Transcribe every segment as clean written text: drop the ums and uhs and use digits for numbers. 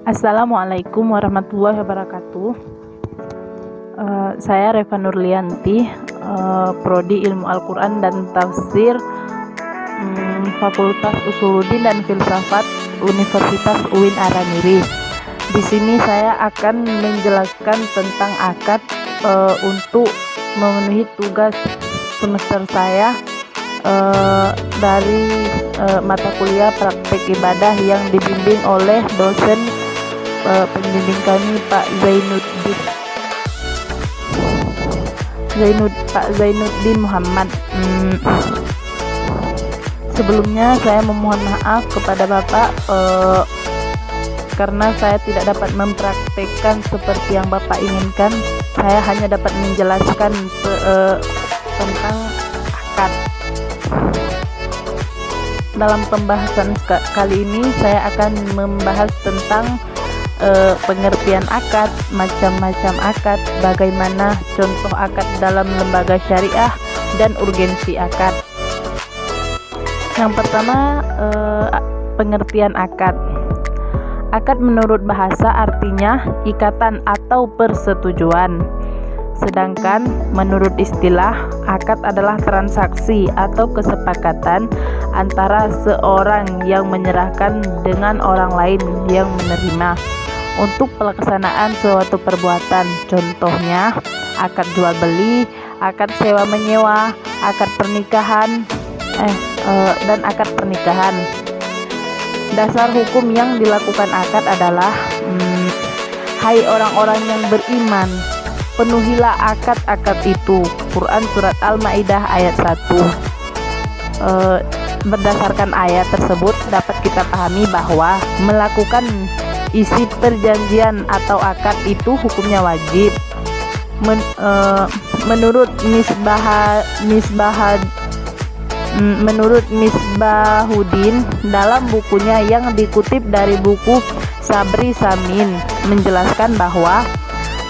Assalamualaikum warahmatullahi wabarakatuh. Saya Reva Nurlianti, Prodi Ilmu Al-Quran dan Tafsir, Fakultas Usuluddin dan Filsafat Universitas UIN Araniri. Di sini saya akan menjelaskan tentang akad untuk memenuhi tugas semester saya dari mata kuliah praktek ibadah yang dibimbing oleh dosen pembimbing kami Pak Zainuddin Muhammad. Sebelumnya saya memohon maaf kepada Bapak karena saya tidak dapat mempraktekkan seperti yang Bapak inginkan. Saya hanya dapat menjelaskan tentang akad. Dalam pembahasan kali ini saya akan membahas tentang pengertian akad, macam-macam akad, bagaimana contoh akad dalam lembaga syariah, dan urgensi akad. Yang pertama, pengertian akad. Akad menurut bahasa artinya ikatan atau persetujuan. Sedangkan menurut istilah, akad adalah transaksi atau kesepakatan antara seorang yang menyerahkan dengan orang lain yang menerima untuk pelaksanaan suatu perbuatan. Contohnya, akad jual beli, akad sewa menyewa, akad pernikahan, dan akad pernikahan. Dasar hukum yang dilakukan akad adalah, hai orang-orang yang beriman, penuhilah akad-akad itu. Quran Surat Al-Ma'idah ayat 1. Berdasarkan ayat tersebut dapat kita pahami bahwa melakukan isi perjanjian atau akad itu hukumnya wajib. Menurut Misbahuddin dalam bukunya yang dikutip dari buku Sabri Samin menjelaskan bahwa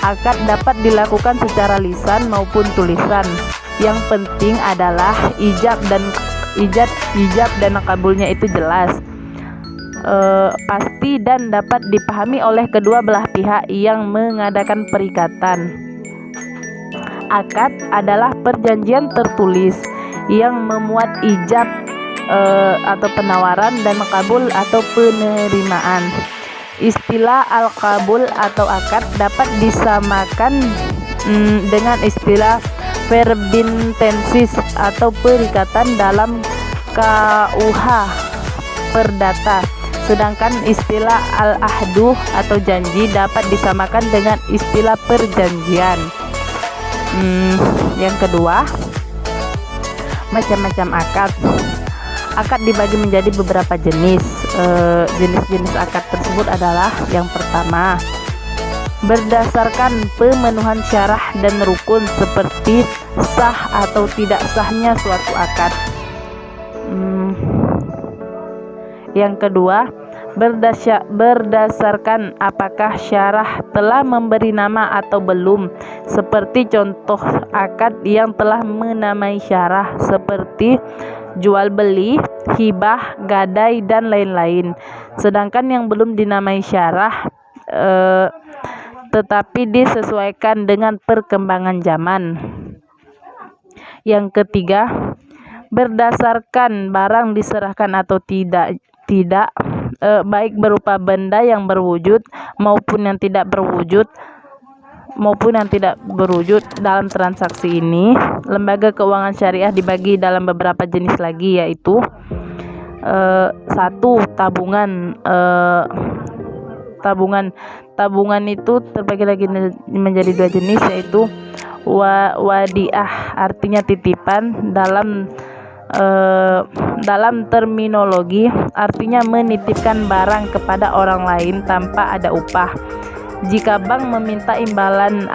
akad dapat dilakukan secara lisan maupun tulisan. Yang penting adalah ijab dan kabulnya itu jelas, pasti dan dapat dipahami oleh kedua belah pihak yang mengadakan perikatan. Akad adalah perjanjian tertulis yang memuat ijab atau penawaran dan kabul atau penerimaan. Istilah al-kabul atau akad dapat disamakan dengan istilah verbintensis atau perikatan dalam KUH Perdata. Sedangkan istilah al-ahdu atau janji dapat disamakan dengan istilah perjanjian. Yang kedua, macam-macam akad. Akad dibagi menjadi beberapa jenis. Jenis-jenis akad tersebut adalah: yang pertama, berdasarkan pemenuhan syarat dan rukun seperti sah atau tidak sahnya suatu akad. Yang kedua, berdasarkan apakah syarah telah memberi nama atau belum, seperti contoh akad yang telah menamai syarah seperti jual beli, hibah, gadai, dan lain-lain. Sedangkan yang belum dinamai syarah tetapi disesuaikan dengan perkembangan zaman. Yang ketiga, berdasarkan barang diserahkan atau tidak, baik berupa benda yang berwujud maupun yang tidak berwujud. Dalam transaksi ini, lembaga keuangan syariah dibagi dalam beberapa jenis lagi, yaitu satu, tabungan. Tabungan itu terbagi lagi menjadi dua jenis, yaitu wadiah, artinya titipan. Dalam terminologi artinya menitipkan barang kepada orang lain tanpa ada upah. Jika bank meminta imbalan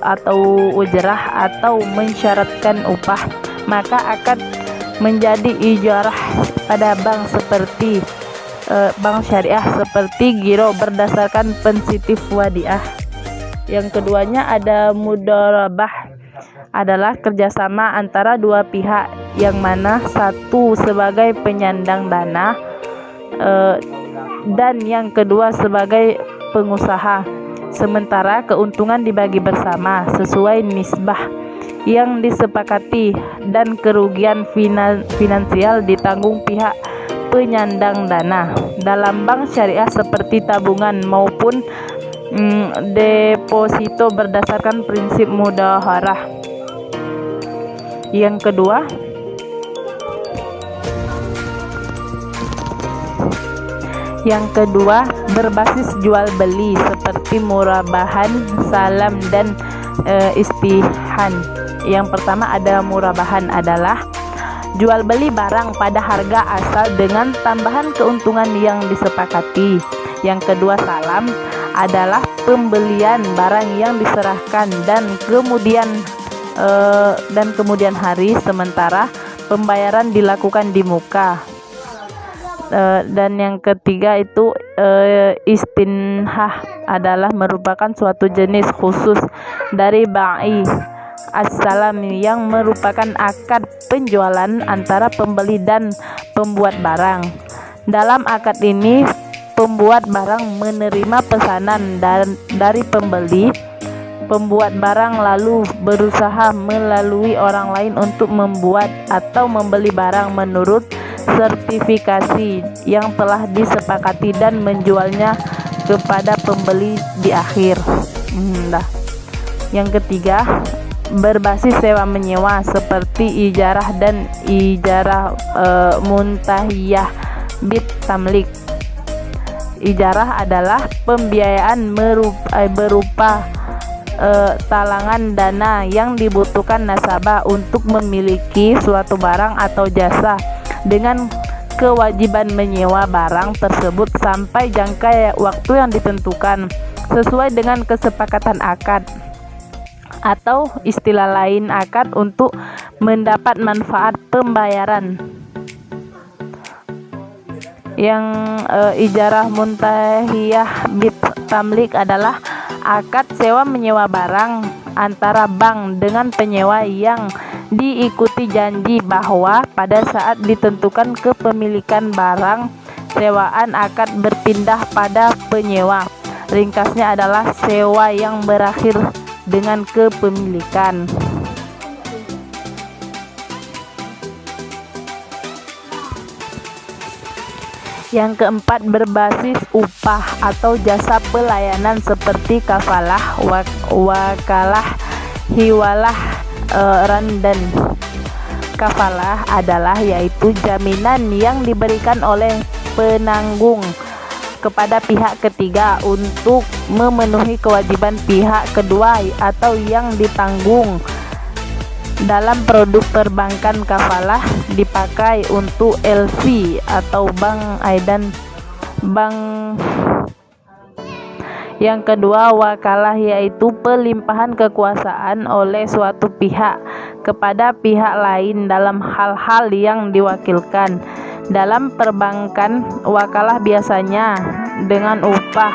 atau ujrah atau mensyaratkan upah, maka akan menjadi ijarah pada bank seperti bank syariah seperti giro berdasarkan prinsip wadiah. Yang keduanya ada mudharabah, adalah kerjasama antara dua pihak yang mana satu sebagai penyandang dana dan yang kedua sebagai pengusaha, sementara keuntungan dibagi bersama sesuai nisbah yang disepakati dan kerugian finansial ditanggung pihak penyandang dana. Dalam bank syariah seperti tabungan maupun deposito berdasarkan prinsip mudaharah. Yang kedua, berbasis jual beli seperti murabahan, salam, dan istihan. Yang pertama ada murabahan, adalah jual beli barang pada harga asal dengan tambahan keuntungan yang disepakati. Yang kedua, salam adalah pembelian barang yang diserahkan dan kemudian hari, sementara pembayaran dilakukan di muka. Dan yang ketiga itu istinhah, adalah merupakan suatu jenis khusus dari bai as-salam yang merupakan akad penjualan antara pembeli dan pembuat barang. Dalam akad ini, pembuat barang menerima pesanan dari pembeli. Pembuat barang lalu berusaha melalui orang lain untuk membuat atau membeli barang menurut sertifikasi yang telah disepakati dan menjualnya kepada pembeli di akhir. Yang ketiga, berbasis sewa menyewa seperti ijarah dan ijarah muntahiyah bit tamlik. Ijarah adalah pembiayaan berupa talangan dana yang dibutuhkan nasabah untuk memiliki suatu barang atau jasa dengan kewajiban menyewa barang tersebut sampai jangka waktu yang ditentukan sesuai dengan kesepakatan akad, atau istilah lain akad untuk mendapat manfaat pembayaran. Yang ijarah muntahiyah bit tamlik adalah akad sewa menyewa barang antara bank dengan penyewa yang diikuti janji bahwa pada saat ditentukan kepemilikan barang sewaan akan berpindah pada penyewa. Ringkasnya adalah sewa yang berakhir dengan kepemilikan. Yang keempat, berbasis upah atau jasa pelayanan seperti kafalah, wakalah, hiwalah, randan. Kafalah adalah yaitu jaminan yang diberikan oleh penanggung kepada pihak ketiga untuk memenuhi kewajiban pihak kedua atau yang ditanggung. Dalam produk perbankan, kafalah dipakai untuk LC atau bank aidan bank. Yang kedua, wakalah yaitu pelimpahan kekuasaan oleh suatu pihak kepada pihak lain dalam hal-hal yang diwakilkan. Dalam perbankan, wakalah biasanya dengan upah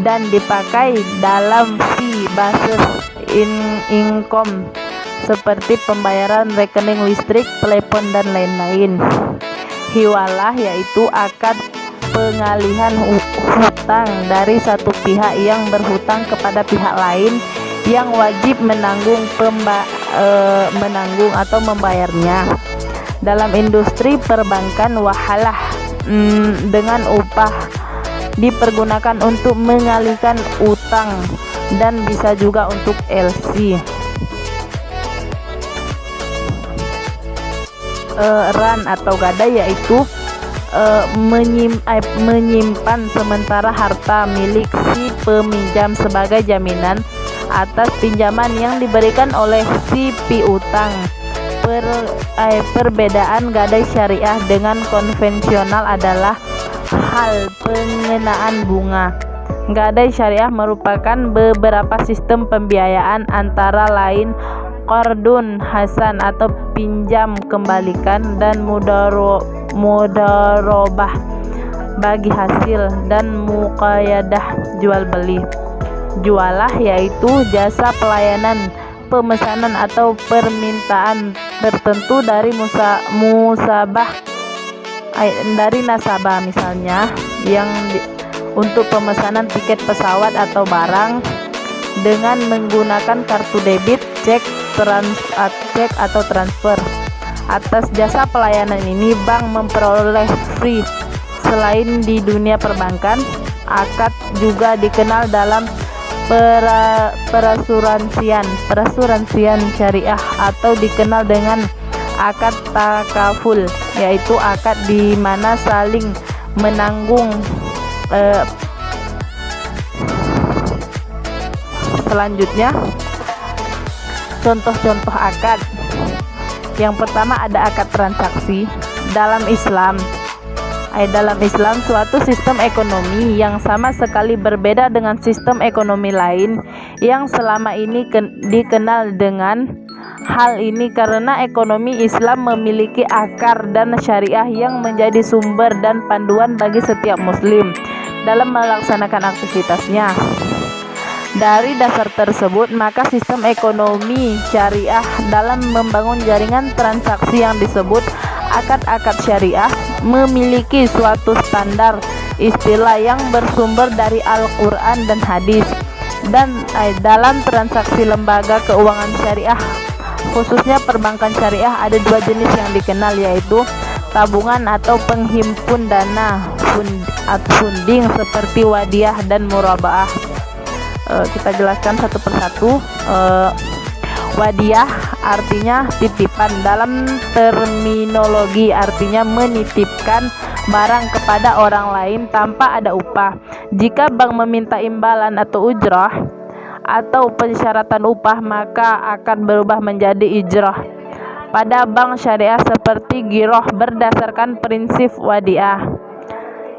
dan dipakai dalam fee basis income seperti pembayaran rekening listrik, telepon, dan lain-lain. Hiwalah yaitu akad pengalihan hutang dari satu pihak yang berhutang kepada pihak lain yang wajib menanggung atau membayarnya. Dalam industri perbankan, wakalah dengan upah dipergunakan untuk mengalihkan utang dan bisa juga untuk LC. Ran atau gadai yaitu menyimpan sementara harta milik si peminjam sebagai jaminan atas pinjaman yang diberikan oleh si piutang. Perbedaan gadai syariah dengan konvensional adalah hal pengenaan bunga. Gadai syariah merupakan beberapa sistem pembiayaan antara lain qardun hasan atau pinjam kembalikan dan mudarobah bagi hasil dan muqayadah jual beli. Jualah yaitu jasa pelayanan pemesanan atau permintaan tertentu dari musabah dari nasabah misalnya yang untuk pemesanan tiket pesawat atau barang dengan menggunakan kartu debit, cek atau transfer. Atas jasa pelayanan ini, bank memperoleh fee. Selain di dunia perbankan, akad juga dikenal dalam perasuransian syariah atau dikenal dengan akad takaful, yaitu akad di mana saling menanggung. Selanjutnya, contoh-contoh akad. Yang pertama ada akad transaksi. Dalam Islam, suatu sistem ekonomi yang sama sekali berbeda dengan sistem ekonomi lain yang selama ini dikenal dengan hal ini karena ekonomi Islam memiliki akar dan syariah yang menjadi sumber dan panduan bagi setiap muslim dalam melaksanakan aktivitasnya. Dari dasar tersebut, maka sistem ekonomi syariah dalam membangun jaringan transaksi yang disebut akad-akad syariah memiliki suatu standar istilah yang bersumber dari Al-Quran dan hadis. Dan dalam transaksi lembaga keuangan syariah, khususnya perbankan syariah, ada dua jenis yang dikenal, yaitu tabungan atau penghimpun dana, funding seperti wadiah dan murabaah. Kita jelaskan satu persatu. Wadiah artinya titipan. Dalam terminologi artinya menitipkan barang kepada orang lain tanpa ada upah. Jika bank meminta imbalan atau ujrah atau persyaratan upah, maka akan berubah menjadi ijrah pada bank syariah seperti giroh berdasarkan prinsip wadiah.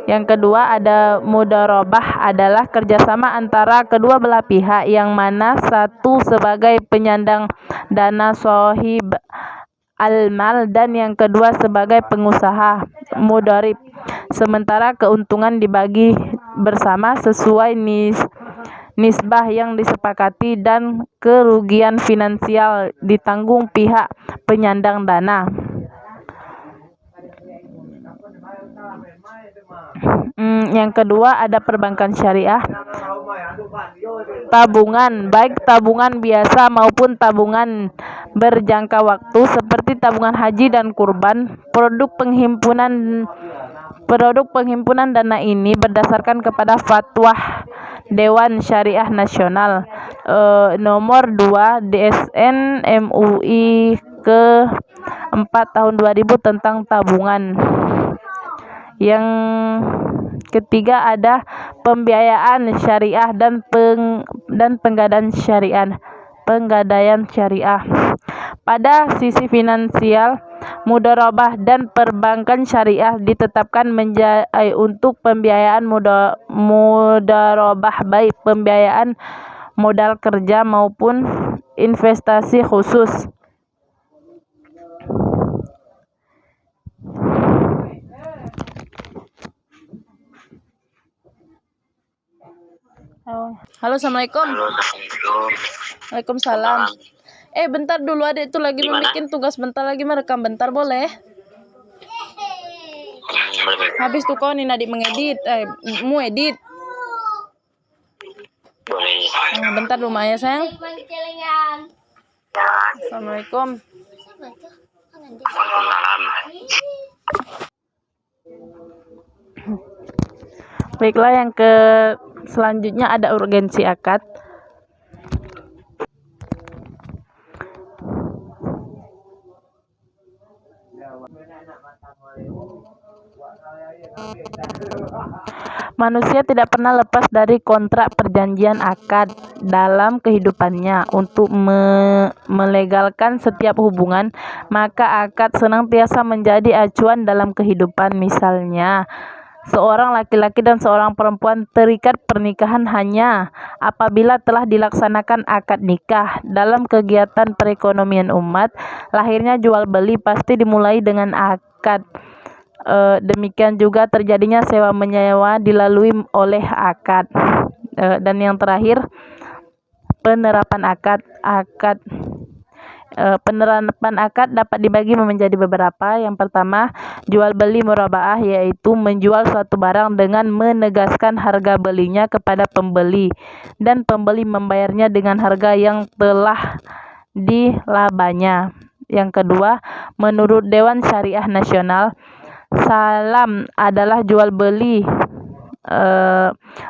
Yang kedua ada mudharabah, adalah kerjasama antara kedua belah pihak yang mana satu sebagai penyandang dana sohib al-mal dan yang kedua sebagai pengusaha mudharib. Sementara keuntungan dibagi bersama sesuai nisbah yang disepakati dan kerugian finansial ditanggung pihak penyandang dana. Yang kedua ada perbankan syariah. Tabungan, baik tabungan biasa maupun tabungan berjangka waktu seperti tabungan haji dan kurban. Produk penghimpunan dana ini berdasarkan kepada fatwa Dewan Syariah Nasional nomor 2 DSN MUI ke 4 tahun 2000 tentang tabungan. Yang ketiga ada pembiayaan syariah dan penggadaian syariah. Pada sisi finansial, mudharabah dan perbankan syariah ditetapkan untuk pembiayaan mudharabah, baik pembiayaan modal kerja maupun investasi khusus. Halo, assalamualaikum. Waalaikumsalam. Bentar dulu, adek itu lagi membikin tugas, bentar lagi merekam, bentar boleh? Habis tuh kau nih Nadik mengedit, mau edit. Boleh. Bentar dulu Maya sayang. Assalamualaikum. Waalaikumsalam. Baiklah, yang selanjutnya ada urgensi akad. Manusia tidak pernah lepas dari kontrak perjanjian akad dalam kehidupannya. Untuk melegalkan setiap hubungan, maka akad senantiasa menjadi acuan dalam kehidupan. Misalnya, seorang laki-laki dan seorang perempuan terikat pernikahan hanya apabila telah dilaksanakan akad nikah. Dalam kegiatan perekonomian umat, lahirnya jual beli pasti dimulai dengan akad. Demikian juga terjadinya sewa menyewa dilalui oleh akad. Dan yang terakhir, penerapan akad. Penerapan akad dapat dibagi menjadi beberapa. Yang pertama, jual beli murabaah, yaitu menjual suatu barang dengan menegaskan harga belinya kepada pembeli dan pembeli membayarnya dengan harga yang telah dilabanya. Yang kedua, menurut Dewan Syariah Nasional, salam adalah jual beli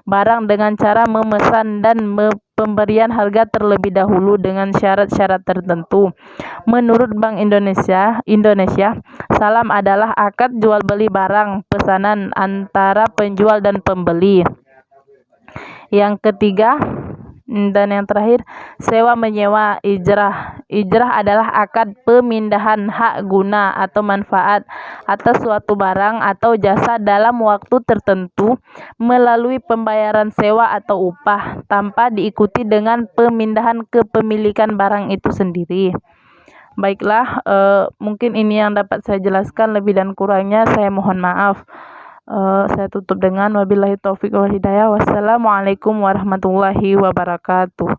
barang dengan cara memesan dan pemberian harga terlebih dahulu dengan syarat-syarat tertentu. Menurut Bank Indonesia, salam adalah akad jual beli barang pesanan antara penjual dan pembeli. Yang ketiga dan yang terakhir, sewa menyewa ijrah. Ijrah adalah akad pemindahan hak guna atau manfaat atas suatu barang atau jasa dalam waktu tertentu melalui pembayaran sewa atau upah tanpa diikuti dengan pemindahan kepemilikan barang itu sendiri. Baiklah, mungkin ini yang dapat saya jelaskan, lebih dan kurangnya saya mohon maaf. Saya tutup dengan wabillahi taufik wal hidayah. Wassalamualaikum warahmatullahi wabarakatuh.